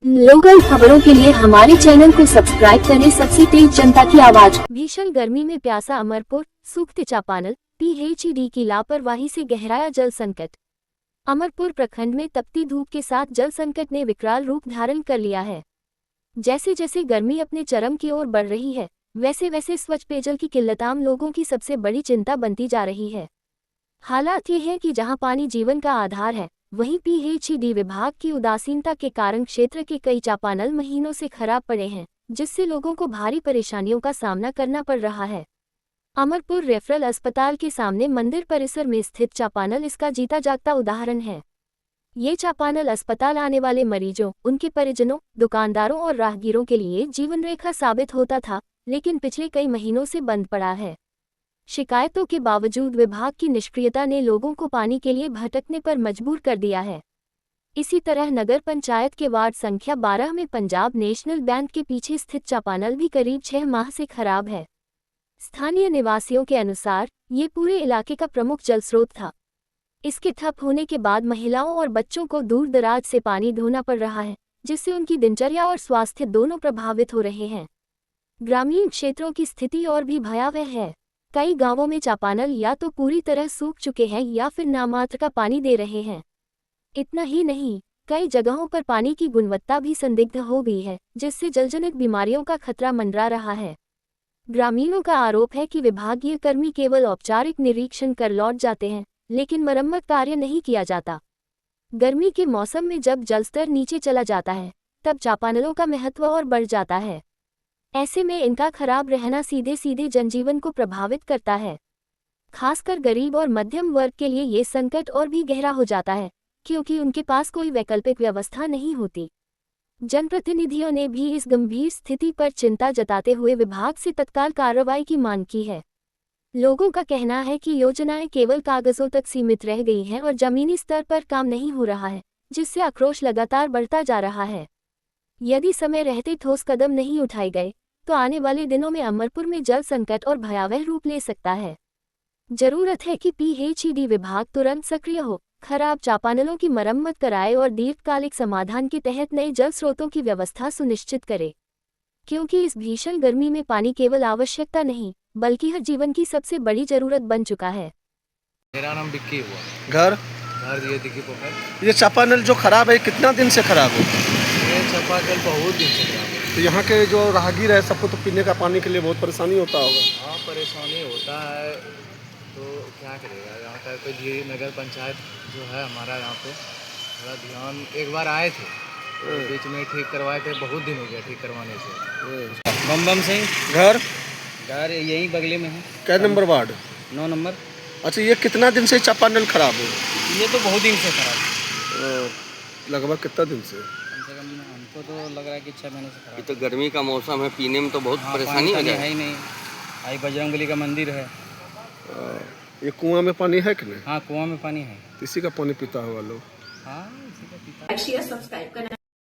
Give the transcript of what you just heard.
Local खबरों के लिए हमारे चैनल को सब्सक्राइब करें। सबसे तेज जनता की आवाज। भीषण गर्मी में प्यासा अमरपुर, सूखते चापानल, पीएचईडी की लापरवाही से गहराया जल संकट। अमरपुर प्रखंड में तपती धूप के साथ जल संकट ने विकराल रूप धारण कर लिया है। जैसे जैसे गर्मी अपने चरम की ओर बढ़ रही है, वैसे वैसे स्वच्छ पेयजल की किल्लत आम लोगों की सबसे बड़ी चिंता बनती जा रही है। हालात ये है कि जहां पानी जीवन का आधार है, वहीं पीएचईडी विभाग की उदासीनता के कारण क्षेत्र के कई चापानल महीनों से खराब पड़े हैं, जिससे लोगों को भारी परेशानियों का सामना करना पड़ रहा है। अमरपुर रेफरल अस्पताल के सामने मंदिर परिसर में स्थित चापानल इसका जीता जागता उदाहरण है। ये चापानल अस्पताल आने वाले मरीजों, उनके परिजनों, दुकानदारों और राहगीरों के लिए जीवन रेखा साबित होता था, लेकिन पिछले कई महीनों से बंद पड़ा है। शिकायतों के बावजूद विभाग की निष्क्रियता ने लोगों को पानी के लिए भटकने पर मजबूर कर दिया है। इसी तरह नगर पंचायत के वार्ड संख्या 12 में पंजाब नेशनल बैंक के पीछे स्थित चापानल भी करीब 6 माह से खराब है। स्थानीय निवासियों के अनुसार ये पूरे इलाके का प्रमुख जल स्रोत था। इसके ठप होने के बाद महिलाओं और बच्चों को दूर दराज से पानी ढोना पड़ रहा है, जिससे उनकी दिनचर्या और स्वास्थ्य दोनों प्रभावित हो रहे हैं। ग्रामीण क्षेत्रों की स्थिति और भी भयावह है। कई गांवों में चापानल या तो पूरी तरह सूख चुके हैं या फिर नामात्र का पानी दे रहे हैं। इतना ही नहीं, कई जगहों पर पानी की गुणवत्ता भी संदिग्ध हो गई है, जिससे जलजनित बीमारियों का खतरा मंडरा रहा है। ग्रामीणों का आरोप है कि विभागीय कर्मी केवल औपचारिक निरीक्षण कर लौट जाते हैं, लेकिन मरम्मत कार्य नहीं किया जाता। गर्मी के मौसम में जब जलस्तर नीचे चला जाता है, तब चापानलों का महत्व और बढ़ जाता है। ऐसे में इनका खराब रहना सीधे सीधे जनजीवन को प्रभावित करता है। खासकर गरीब और मध्यम वर्ग के लिए ये संकट और भी गहरा हो जाता है, क्योंकि उनके पास कोई वैकल्पिक व्यवस्था नहीं होती। जनप्रतिनिधियों ने भी इस गंभीर स्थिति पर चिंता जताते हुए विभाग से तत्काल कार्रवाई की मांग की है। लोगों का कहना है कि योजनाएं केवल कागजों तक सीमित रह गई हैं और जमीनी स्तर पर काम नहीं हो रहा है, जिससे आक्रोश लगातार बढ़ता जा रहा है। यदि समय रहते ठोस कदम नहीं उठाए गए, तो आने वाले दिनों में अमरपुर में जल संकट और भयावह रूप ले सकता है। जरूरत है कि पीएचईडी विभाग तुरंत सक्रिय हो, खराब चापानलों की मरम्मत कराए और दीर्घकालिक समाधान के तहत नए जल स्रोतों की व्यवस्था सुनिश्चित करे, क्योंकि इस भीषण गर्मी में पानी केवल आवश्यकता नहीं, बल्कि हर जीवन की सबसे बड़ी जरूरत बन चुका है। मेरा नाम बिक्की हुआ। घर ये दिक्की पोखर। ये चापानल जो खराब है, कितना दिन से खराब है? ये चापाकल बहुत दिन से खराब है। तो यहाँ के जो राहगीर है, सबको तो पीने का पानी के लिए बहुत परेशानी होता होगा। हाँ, परेशानी होता है, तो क्या करेगा। यहाँ का तो जी नगर पंचायत जो है हमारा, यहाँ पे थोड़ा ध्यान, एक बार आए थे तो बीच में ठीक करवाए थे, बहुत दिन हो गया ठीक करवाने से। बम सिंह। घर यहीं बगले में है। क्या नंबर वार्ड? 9 नंबर। अच्छा, ये कितना दिन से चापानल खराब है? ये तो बहुत दिन से खराब है। लगभग कितना दिन से? कम से कम हमको तो लग रहा है कि 6 महीने से खराब। ये तो गर्मी का मौसम है, पीने में तो बहुत परेशानी हो जाए। है ही नहीं। आई बजरंगबली का मंदिर है। ये कुआं में पानी है कि नहीं? हाँ, कुआं में पानी है। इसी का पानी पीता हुआ लोग। हाँ, इसी का पीता। सब्सक्राइब करना।